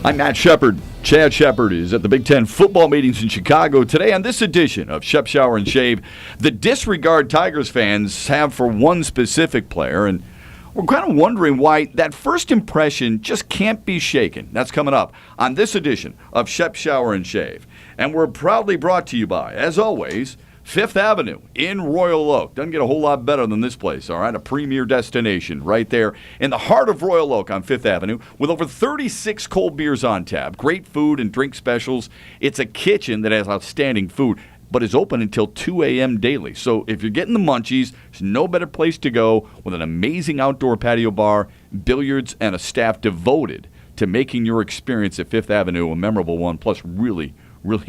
I'm Matt Shepard. Chad Shepard is at the Big Ten football meetings in Chicago today. On this edition of Shep, Shower, and Shave, the disregard Tigers fans have for one specific player, and we're kind of wondering why that first impression just can't be shaken. That's coming up on this edition of Shep, Shower, and Shave. And we're proudly brought to you by, as always, Fifth Avenue in Royal Oak. Doesn't get a whole lot better than this place, all right? A premier destination right there in the heart of Royal Oak on Fifth Avenue with over 36 cold beers on tap, great food and drink specials. It's a kitchen that has outstanding food, but is open until 2 a.m. daily. So if you're getting the munchies, there's no better place to go with an amazing outdoor patio bar, billiards, and a staff devoted to making your experience at Fifth Avenue a memorable one, plus really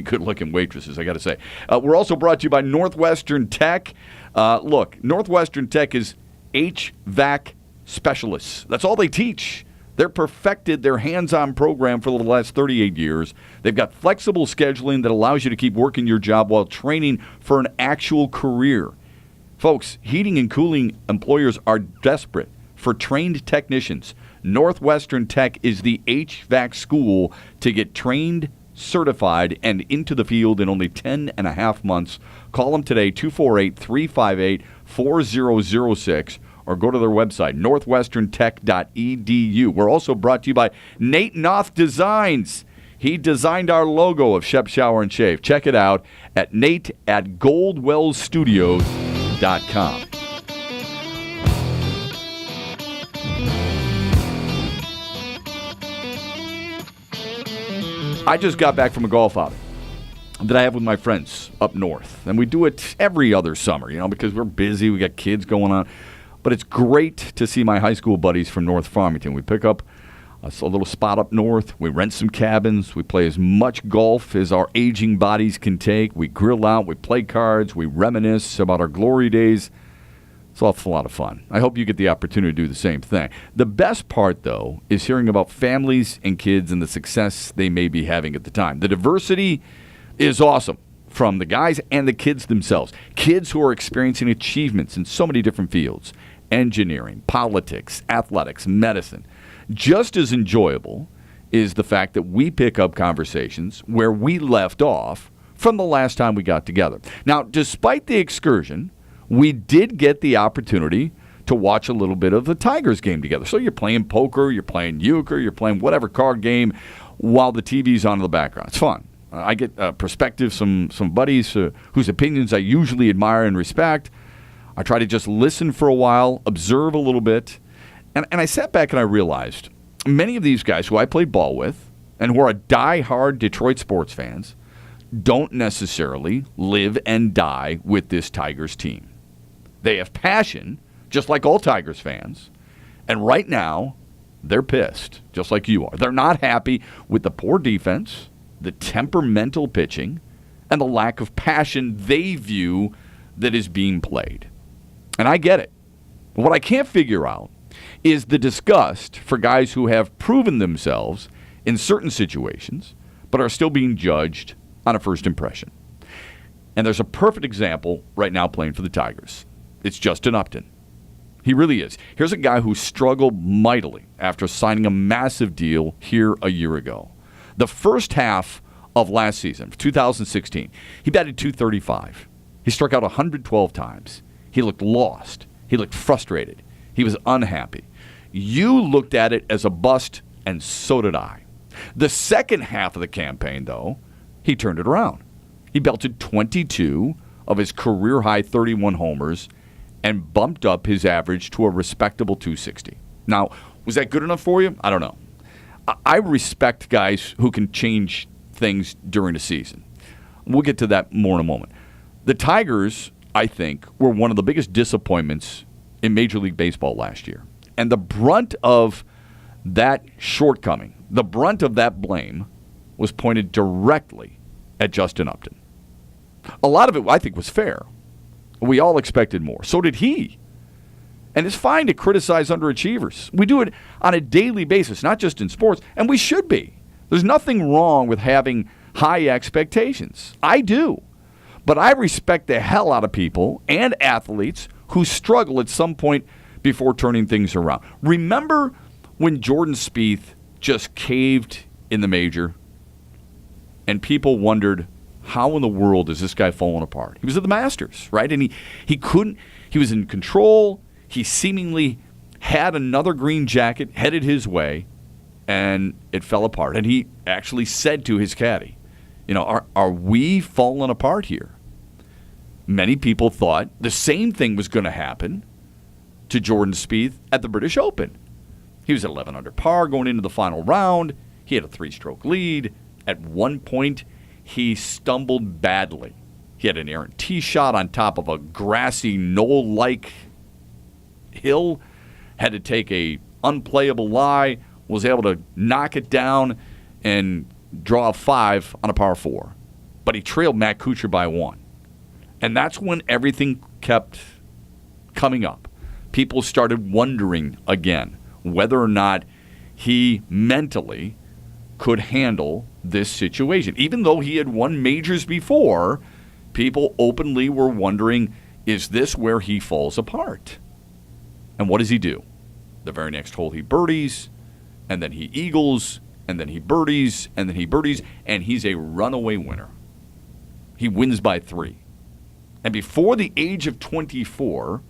good-looking waitresses, I got to say. We're also brought to you by Northwestern Tech. Look, Northwestern Tech is HVAC specialists. That's all they teach. They're perfected their hands-on program for the last 38 years. They've got flexible scheduling that allows you to keep working your job while training for an actual career. Folks, heating and cooling employers are desperate for trained technicians. Northwestern Tech is the HVAC school to get trained, certified, and into the field in only 10 and a half months. Call them today, 248-358-4006, or go to their website, northwesterntech.edu. We're also brought to you by Nate Noth Designs. He designed our logo of Shep, Shower, and Shave. Check it out at nate@goldwellstudios.com. I just got back from a golf outing that I have with my friends up north. And we do it every other summer, because we're busy. We got kids going on. But it's great to see my high school buddies from North Farmington. We pick up a little spot up north. We rent some cabins. We play as much golf as our aging bodies can take. We grill out. We play cards. We reminisce about our glory days. It's an awful lot of fun. I hope you get the opportunity to do the same thing. The best part, though, is hearing about families and kids and the success they may be having at the time. The diversity is awesome from the guys and the kids themselves. Kids who are experiencing achievements in so many different fields: engineering, politics, athletics, medicine. Just as enjoyable is the fact that we pick up conversations where we left off from the last time we got together. Now, despite the excursion, we did get the opportunity to watch a little bit of the Tigers game together. So you're playing poker, you're playing euchre, you're playing whatever card game while the TV's on in the background. It's fun. I get perspective, some buddies whose opinions I usually admire and respect. I try to just listen for a while, observe a little bit. And I sat back and I realized many of these guys who I played ball with and who are die-hard Detroit sports fans don't necessarily live and die with this Tigers team. They have passion, just like all Tigers fans. And right now, they're pissed, just like you are. They're not happy with the poor defense, the temperamental pitching, and the lack of passion they view that is being played. And I get it. What I can't figure out is the disgust for guys who have proven themselves in certain situations, but are still being judged on a first impression. And there's a perfect example right now playing for the Tigers. It's Justin Upton. He really is. Here's a guy who struggled mightily after signing a massive deal here a year ago. The first half of last season, 2016, he batted .235. He struck out 112 times. He looked lost. He looked frustrated. He was unhappy. You looked at it as a bust, and so did I. The second half of the campaign, though, he turned it around. He belted 22 of his career-high 31 homers and bumped up his average to a respectable .260. Now, was that good enough for you? I don't know. I respect guys who can change things during the season. We'll get to that more in a moment. The Tigers, I think, were one of the biggest disappointments in Major League Baseball last year. And the brunt of that shortcoming, the brunt of that blame, was pointed directly at Justin Upton. A lot of it, I think, was fair. We all expected more. So did he. And it's fine to criticize underachievers. We do it on a daily basis, not just in sports, and we should be. There's nothing wrong with having high expectations. I do. But I respect the hell out of people and athletes who struggle at some point before turning things around. Remember when Jordan Spieth just caved in the major, and people wondered, how in the world is this guy falling apart? He was at the Masters, right? And he was in control. He seemingly had another green jacket headed his way, and it fell apart. And he actually said to his caddy, are we falling apart here? Many people thought the same thing was going to happen to Jordan Spieth at the British Open. He was at 11 under par going into the final round. He had a 3-stroke lead. At one point, he stumbled badly. He had an errant tee shot on top of a grassy knoll-like hill, had to take a unplayable lie, was able to knock it down and draw a 5 on a par 4. But he trailed Matt Kuchar by 1. And that's when everything kept coming up. People started wondering again whether or not he mentally could handle this situation. Even though he had won majors before, people openly were wondering, is this where he falls apart? And what does he do? The very next hole he birdies, and then he eagles, and then he birdies, and then he birdies, and he's a runaway winner. He wins by 3. And before the age of 24,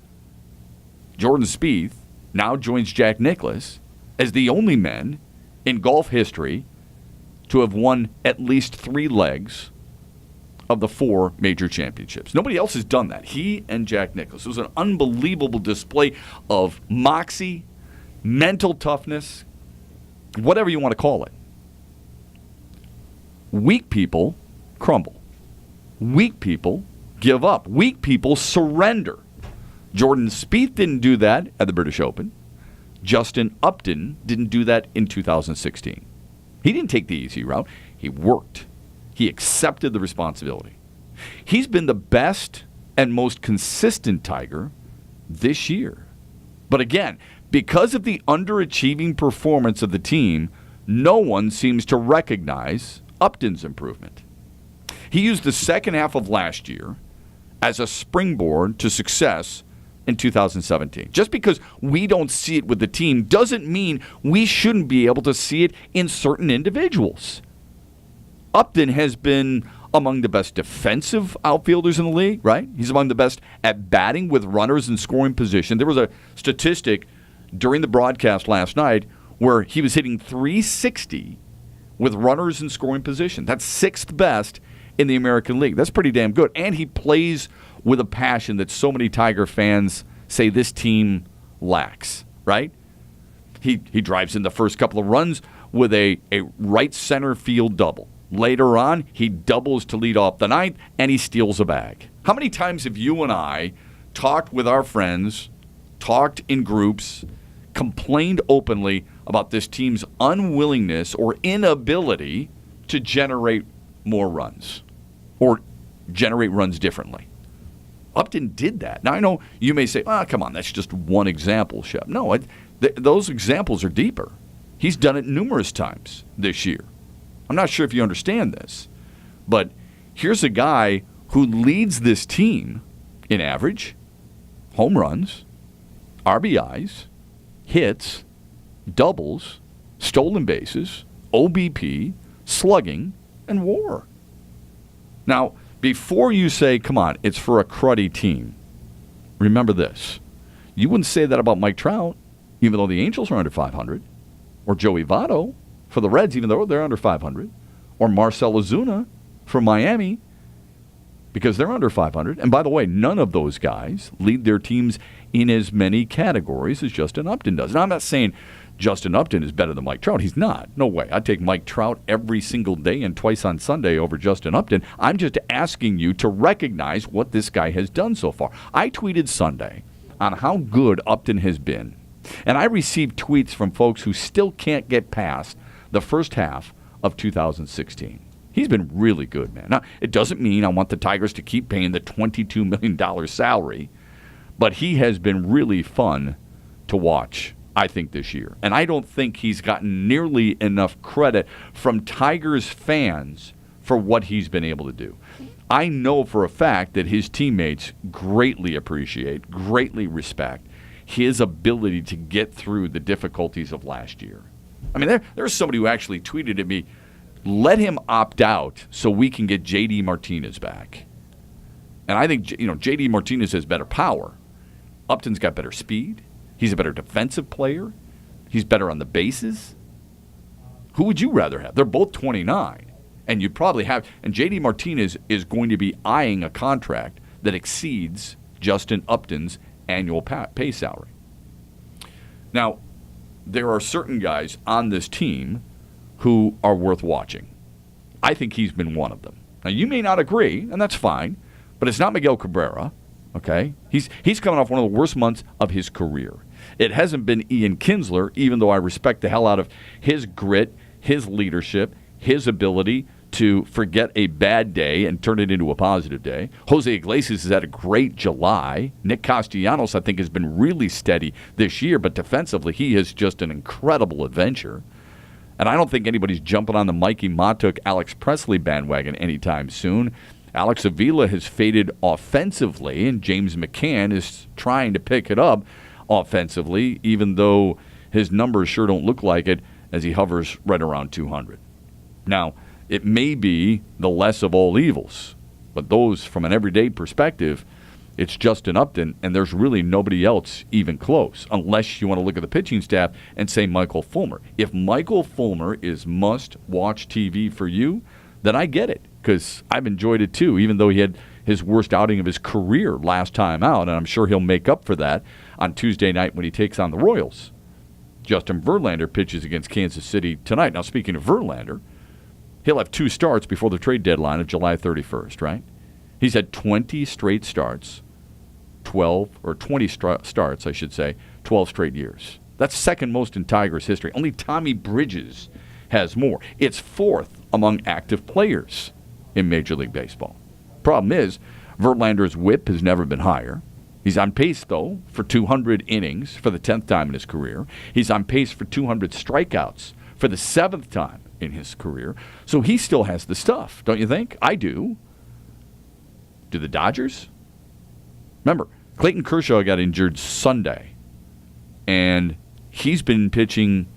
Jordan Spieth now joins Jack Nicklaus as the only men in golf history to have won at least 3 legs of the 4 major championships. Nobody else has done that. He and Jack Nicklaus. It was an unbelievable display of moxie, mental toughness, whatever you want to call it. Weak people crumble. Weak people give up. Weak people surrender. Jordan Spieth didn't do that at the British Open. Justin Upton didn't do that in 2016. He didn't take the easy route. He worked. He accepted the responsibility. He's been the best and most consistent Tiger this year. But again, because of the underachieving performance of the team, no one seems to recognize Upton's improvement. He used the second half of last year as a springboard to success in 2017. Just because we don't see it with the team doesn't mean we shouldn't be able to see it in certain individuals. Upton has been among the best defensive outfielders in the league, right? He's among the best at batting with runners in scoring position. There was a statistic during the broadcast last night where he was hitting .360 with runners in scoring position. That's 6th best in the American League. That's pretty damn good. And he plays with a passion that so many Tiger fans say this team lacks, right? He drives in the first couple of runs with a right center field double. Later on, he doubles to lead off the ninth, and he steals a bag. How many times have you and I talked with our friends, talked in groups, complained openly about this team's unwillingness or inability to generate more runs or generate runs differently? Upton did that. Now, I know you may say, come on, that's just one example, Shep. No, those examples are deeper. He's done it numerous times this year. I'm not sure if you understand this, but here's a guy who leads this team in average, home runs, RBIs, hits, doubles, stolen bases, OBP, slugging, and WAR. Now, before you say, come on, it's for a cruddy team, remember this. You wouldn't say that about Mike Trout, even though the Angels are under 500, or Joey Votto for the Reds, even though they're under 500, or Marcell Ozuna for Miami, because they're under 500. And by the way, none of those guys lead their teams in as many categories as Justin Upton does. Now, I'm not saying Justin Upton is better than Mike Trout. He's not. No way. I'd take Mike Trout every single day and twice on Sunday over Justin Upton. I'm just asking you to recognize what this guy has done so far. I tweeted Sunday on how good Upton has been, and I received tweets from folks who still can't get past the first half of 2016. He's been really good, man. Now, it doesn't mean I want the Tigers to keep paying the $22 million salary, but he has been really fun to watch, I think, this year. And I don't think he's gotten nearly enough credit from Tigers fans for what he's been able to do. I know for a fact that his teammates greatly appreciate, greatly respect his ability to get through the difficulties of last year. I mean, there's somebody who actually tweeted at me, let him opt out so we can get J.D. Martinez back. And I think, J.D. Martinez has better power. Upton's got better speed. He's a better defensive player. He's better on the bases. Who would you rather have? They're both 29. And you'd probably have, and J.D. Martinez is going to be eyeing a contract that exceeds Justin Upton's annual pay salary. Now, there are certain guys on this team who are worth watching. I think he's been one of them. Now, you may not agree, and that's fine, but it's not Miguel Cabrera, okay? He's coming off one of the worst months of his career. It hasn't been Ian Kinsler, even though I respect the hell out of his grit, his leadership, his ability to forget a bad day and turn it into a positive day. Jose Iglesias has had a great July. Nick Castellanos, I think, has been really steady this year, but defensively, he is just an incredible adventure. And I don't think anybody's jumping on the Mikey Matuk, Alex Presley bandwagon anytime soon. Alex Avila has faded offensively, and James McCann is trying to pick it up offensively, even though his numbers sure don't look like it as he hovers right around 200. Now, it may be the less of all evils, but those from an everyday perspective, it's Justin Upton, and there's really nobody else even close, unless you want to look at the pitching staff and say Michael Fulmer. If Michael Fulmer is must-watch TV for you, then I get it, because I've enjoyed it too, even though he had his worst outing of his career last time out, and I'm sure he'll make up for that on Tuesday night when he takes on the Royals. Justin Verlander pitches against Kansas City tonight. Now, speaking of Verlander, he'll have 2 starts before the trade deadline of July 31st, right? He's had 20 straight starts, 20 starts, I should say, 12 straight years. That's second most in Tigers history. Only Tommy Bridges has more. It's 4th among active players in Major League Baseball. Problem is, Verlander's whip has never been higher. He's on pace, though, for 200 innings for the 10th time in his career. He's on pace for 200 strikeouts for the 7th time in his career. So he still has the stuff, don't you think? I do. Do the Dodgers? Remember, Clayton Kershaw got injured Sunday, and he's been pitching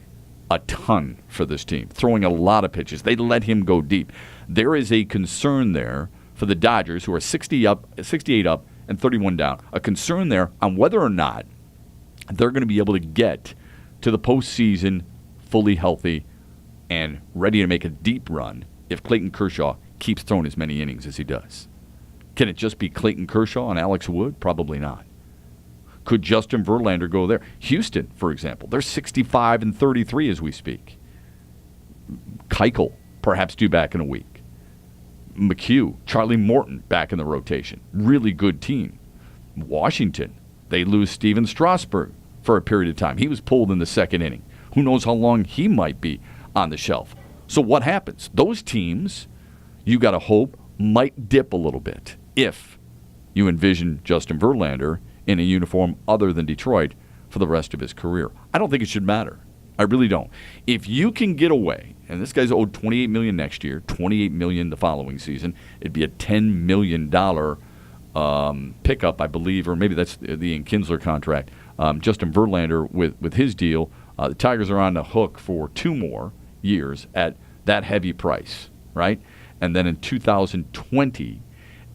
a ton for this team, throwing a lot of pitches. They let him go deep. There is a concern there for the Dodgers, who are 68 up and 31 down. A concern there on whether or not they're going to be able to get to the postseason fully healthy and ready to make a deep run if Clayton Kershaw keeps throwing as many innings as he does. Can it just be Clayton Kershaw and Alex Wood? Probably not. Could Justin Verlander go there? Houston, for example, they're 65 and 33 as we speak. Keuchel, perhaps due back in a week. McHugh, Charlie Morton back in the rotation. Really good team. Washington, they lose Steven Strasburg for a period of time. He was pulled in the 2nd inning. Who knows how long he might be on the shelf. So what happens? Those teams, you got to hope, might dip a little bit if you envision Justin Verlander in a uniform other than Detroit for the rest of his career. I don't think it should matter. I really don't. If you can get away, and this guy's owed $28 million next year, $28 million the following season, it'd be a $10 million pickup, I believe, or maybe that's the Ian Kinsler contract. Justin Verlander with his deal, the Tigers are on the hook for 2 more years at that heavy price, right? And then in 2020,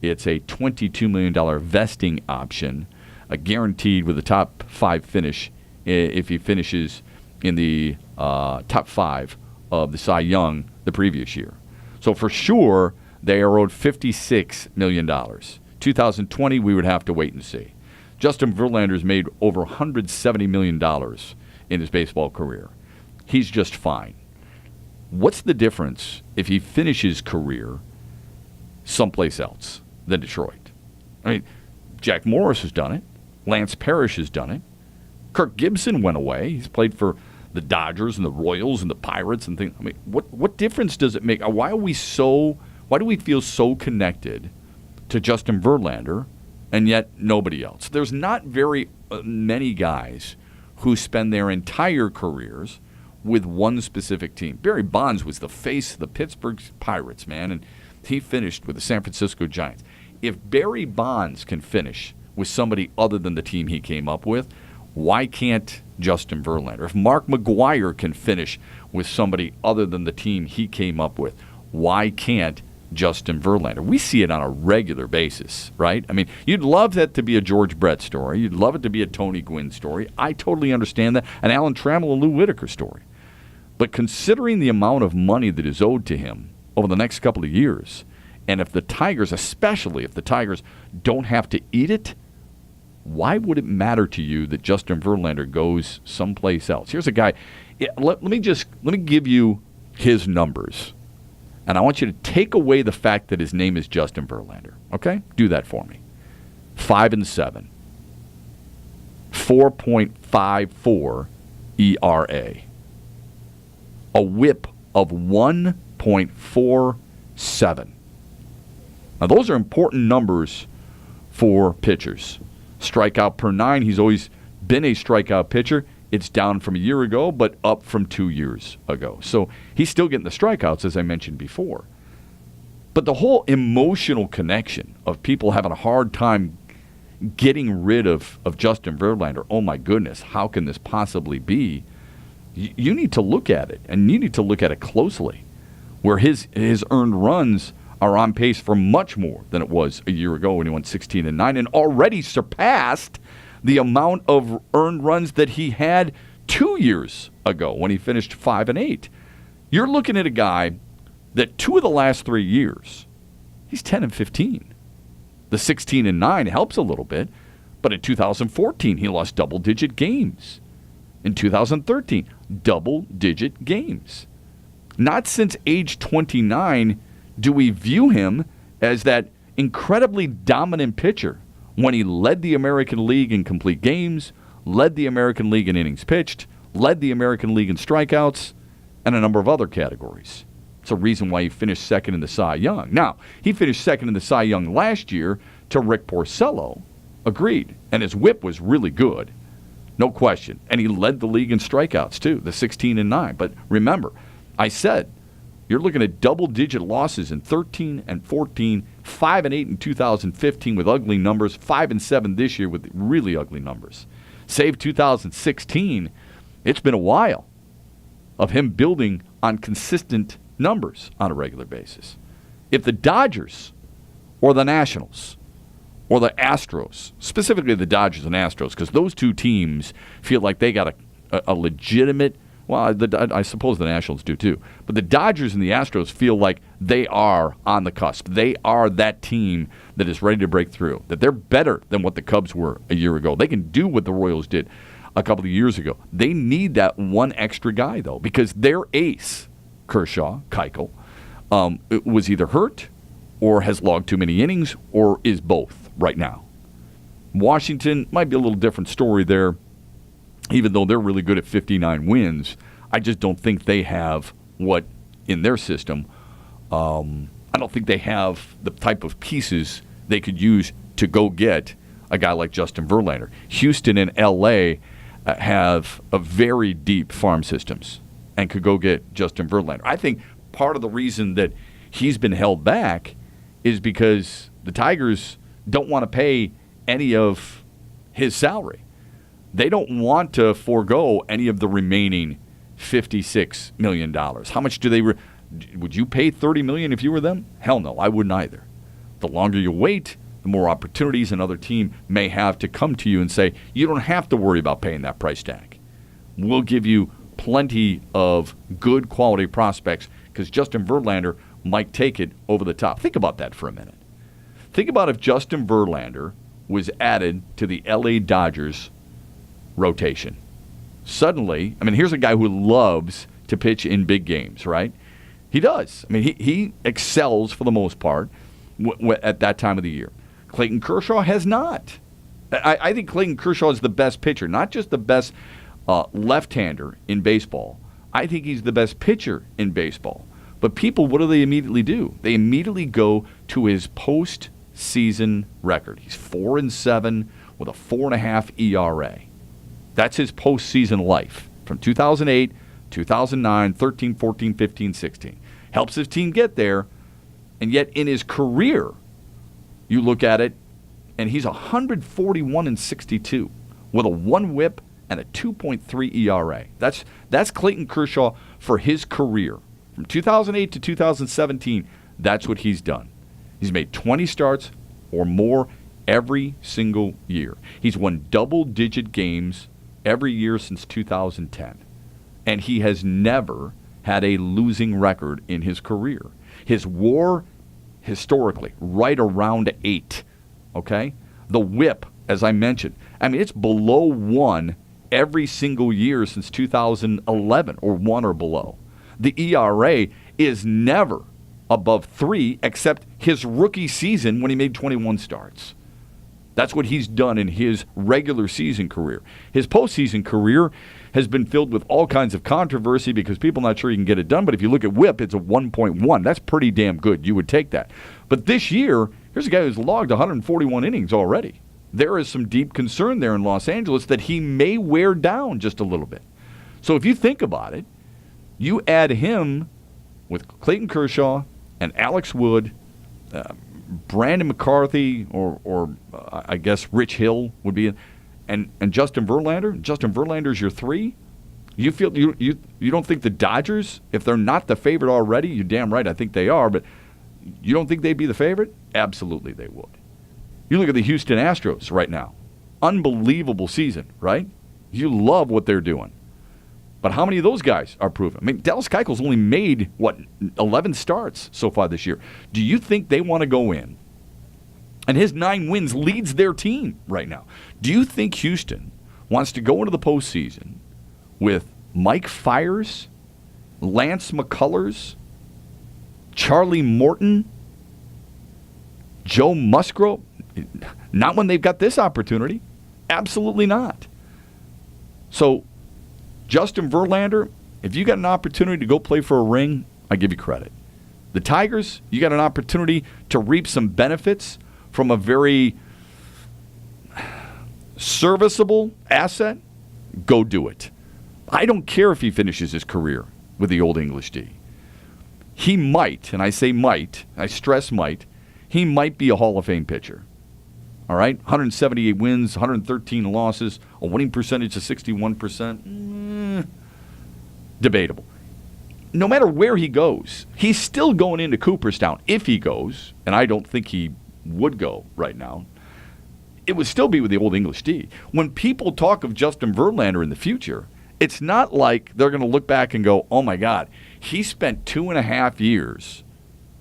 it's a $22 million vesting option, guaranteed with a top 5 finish if he finishes in the top 5 of the Cy Young the previous year. So for sure, they are owed $56 million. 2020, we would have to wait and see. Justin Verlander's made over $170 million in his baseball career. He's just fine. What's the difference if he finishes career someplace else than Detroit? I mean, Jack Morris has done it. Lance Parrish has done it. Kirk Gibson went away. He's played for the Dodgers and the Royals and the Pirates and things. I mean, what difference does it make? Why do we feel so connected to Justin Verlander and yet nobody else? There's not very many guys who spend their entire careers with one specific team. Barry Bonds was the face of the Pittsburgh Pirates, man, and he finished with the San Francisco Giants. If Barry Bonds can finish with somebody other than the team he came up with, why can't Justin Verlander? If Mark McGwire can finish with somebody other than the team he came up with, why can't Justin Verlander? We see it on a regular basis, right? I mean, you'd love that to be a George Brett story. You'd love it to be a Tony Gwynn story. I totally understand that. An Alan Trammell and Lou Whitaker story. But considering the amount of money that is owed to him over the next couple of years, and if the Tigers, especially if the Tigers don't have to eat it, why would it matter to you that Justin Verlander goes someplace else? Here's a guy. Let me give you his numbers. And I want you to take away the fact that his name is Justin Verlander. Okay? Do that for me. 5-7. 4.54 ERA. A whip of 1.47. Now, those are important numbers for pitchers. Strikeout per 9, he's always been a strikeout pitcher. It's down from a year ago, but up from 2 years ago. So he's still getting the strikeouts, as I mentioned before. But the whole emotional connection of people having a hard time getting rid of Justin Verlander, oh my goodness, how can this possibly be? You need to look at it, and you need to look at it closely, where his earned runs are on pace for much more than it was a year ago when he went 16-9 and already surpassed the amount of earned runs that he had 2 years ago when he finished 5-8. You're looking at a guy that 2 of the last 3 years, he's 10-15. The 16-9 helps a little bit, but in 2014 he lost double-digit games. In 2013, double-digit games. Not since age 29 do we view him as that incredibly dominant pitcher when he led the American League in complete games, led the American League in innings pitched, led the American League in strikeouts, and a number of other categories. It's a reason why he finished second in the Cy Young. Now, he finished second in the Cy Young last year to Rick Porcello. Agreed. And his whip was really good. No question. And he led the league in strikeouts, too, the 16-9. But remember, I said, you're looking at double-digit losses in 13 and 14, 5-8 in 2015 with ugly numbers, 5-7 this year with really ugly numbers. Save 2016, it's been a while of him building on consistent numbers on a regular basis. If the Dodgers or the Nationals or the Astros, specifically the Dodgers and Astros, because those two teams feel like they got a legitimate. Well, I suppose the Nationals do too. But the Dodgers and the Astros feel like they are on the cusp. They are that team that is ready to break through, that they're better than what the Cubs were a year ago. They can do what the Royals did a couple of years ago. They need that one extra guy, though, because their ace, Keuchel, was either hurt or has logged too many innings or is both right now. Washington might be a little different story there. Even though they're really good at 59 wins, I just don't think they have what in their system. I don't think they have the type of pieces they could use to go get a guy like Justin Verlander. Houston and L.A. have a very deep farm systems and could go get Justin Verlander. I think part of the reason that he's been held back is because the Tigers don't want to pay any of his salary. They don't want to forego any of the remaining $56 million. How much do they would you pay $30 million if you were them? Hell no, I wouldn't either. The longer you wait, the more opportunities another team may have to come to you and say, you don't have to worry about paying that price tag. We'll give you plenty of good quality prospects because Justin Verlander might take it over the top. Think about that for a minute. Think about if Justin Verlander was added to the LA Dodgers rotation. Suddenly, I mean, here's a guy who loves to pitch in big games, right? He does. I mean, he excels for the most part at that time of the year. Clayton Kershaw has not. I think Clayton Kershaw is the best pitcher, not just the best left-hander in baseball. I think he's the best pitcher in baseball. But people, what do they immediately do? They immediately go to his postseason record. He's 4-7 with a 4.5 ERA. That's his postseason life from 2008, 2009, 13, 14, 15, 16. Helps his team get there, and yet in his career, you look at it, and he's 141-62 with a 1 whip and a 2.3 ERA. That's Clayton Kershaw for his career. From 2008 to 2017, that's what he's done. He's made 20 starts or more every single year. He's won double-digit games every year since 2010. And he has never had a losing record in his career. His WAR, historically, right around 8, okay? The whip, as I mentioned, I mean, it's below 1 every single year since 2011, or 1 or below. The ERA is never above 3, except his rookie season when he made 21 starts. That's what he's done in his regular season career. His postseason career has been filled with all kinds of controversy because people are not sure he can get it done. But if you look at WHIP, it's a 1.1. That's pretty damn good. You would take that. But this year, here's a guy who's logged 141 innings already. There is some deep concern there in Los Angeles that he may wear down just a little bit. So if you think about it, you add him with Clayton Kershaw and Alex Wood, Brandon McCarthy, or I guess Rich Hill would be, and Justin Verlander. Justin Verlander's your 3. You feel you don't think the Dodgers, if they're not the favorite already, you're damn right I think they are, but you don't think they'd be the favorite? Absolutely they would. You look at the Houston Astros right now. Unbelievable season, right? You love what they're doing. But how many of those guys are proven? I mean, Dallas Keuchel's only made, 11 starts so far this year. Do you think they want to go in? And his 9 wins leads their team right now. Do you think Houston wants to go into the postseason with Mike Fiers, Lance McCullers, Charlie Morton, Joe Musgrove? Not when they've got this opportunity. Absolutely not. So, Justin Verlander, if you got an opportunity to go play for a ring, I give you credit. The Tigers, you got an opportunity to reap some benefits from a very serviceable asset, go do it. I don't care if he finishes his career with the Old English D. He might, and I say might, I stress might, he might be a Hall of Fame pitcher. All right? 178 wins, 113 losses, a winning percentage of 61%. Debatable. No matter where he goes, he's still going into Cooperstown. If he goes, and I don't think he would go right now, it would still be with the Old English D. When people talk of Justin Verlander in the future, it's not like they're going to look back and go, oh my God, he spent 2.5 years,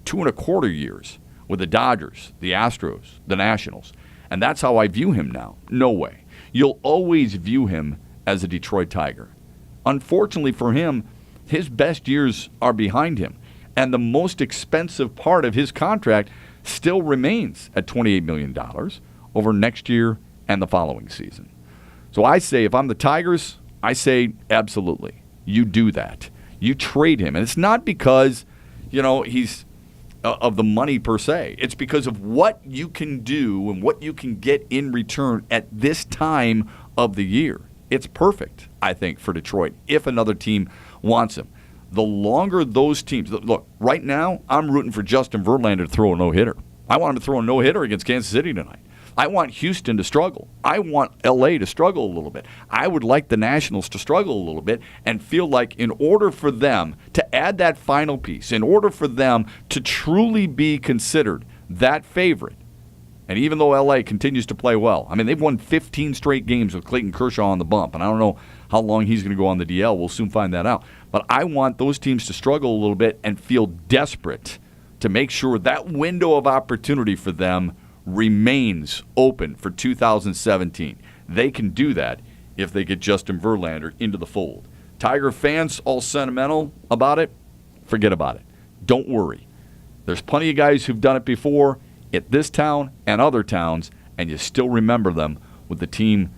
2.25 years with the Dodgers, the Astros, the Nationals. And that's how I view him now. No way. You'll always view him as a Detroit Tiger. Unfortunately for him, his best years are behind him. And the most expensive part of his contract still remains at $28 million over next year and the following season. So I say, if I'm the Tigers, I say absolutely. You do that. You trade him. And it's not because, he's of the money per se. It's because of what you can do and what you can get in return at this time of the year. It's perfect, I think, for Detroit if another team wants him. The longer those teams... Look, right now, I'm rooting for Justin Verlander to throw a no-hitter. I want him to throw a no-hitter against Kansas City tonight. I want Houston to struggle. I want L.A. to struggle a little bit. I would like the Nationals to struggle a little bit and feel like in order for them to add that final piece, in order for them to truly be considered that favorite, and even though L.A. continues to play well, I mean, they've won 15 straight games with Clayton Kershaw on the bump, and I don't know how long he's going to go on the DL. We'll soon find that out. But I want those teams to struggle a little bit and feel desperate to make sure that window of opportunity for them remains open for 2017. They can do that if they get Justin Verlander into the fold. Tiger fans all sentimental about it, forget about it. Don't worry. There's plenty of guys who've done it before at this town and other towns, and you still remember them with the team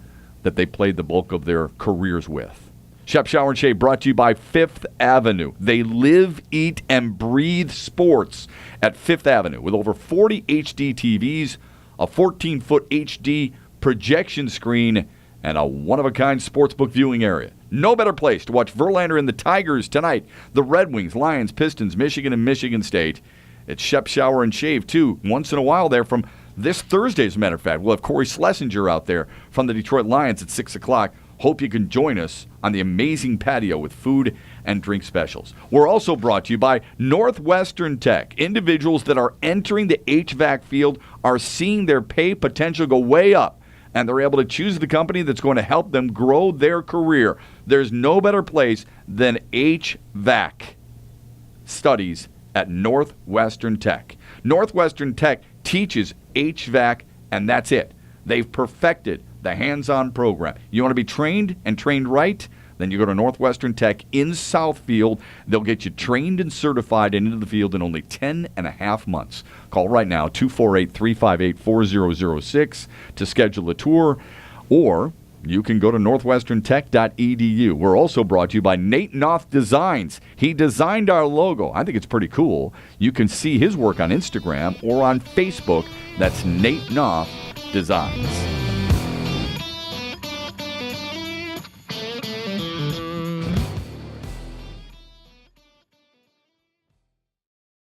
that they played the bulk of their careers with. Shep, Shower, and Shave brought to you by Fifth Avenue. They live, eat, and breathe sports at Fifth Avenue with over 40 HD TVs, a 14-foot HD projection screen, and a one-of-a-kind sportsbook viewing area. No better place to watch Verlander and the Tigers tonight, the Red Wings, Lions, Pistons, Michigan, and Michigan State. It's Shep, Shower, and Shave, too, once in a while there from this Thursday, as a matter of fact. We'll have Corey Schlesinger out there from the Detroit Lions at 6 o'clock. Hope you can join us on the amazing patio with food and drink specials. We're also brought to you by Northwestern Tech. Individuals that are entering the HVAC field are seeing their pay potential go way up, and they're able to choose the company that's going to help them grow their career. There's no better place than HVAC studies at Northwestern Tech. Northwestern Tech teaches HVAC, and that's it. They've perfected the hands-on program. You want to be trained and trained right? Then you go to Northwestern Tech in Southfield. They'll get you trained and certified and into the field in only 10 and a half months. Call right now, 248-358-4006 to schedule a tour, or you can go to northwesterntech.edu. We're also brought to you by Nate Knopf Designs. He designed our logo. I think it's pretty cool. You can see his work on Instagram or on Facebook. That's Nate Knopf Designs.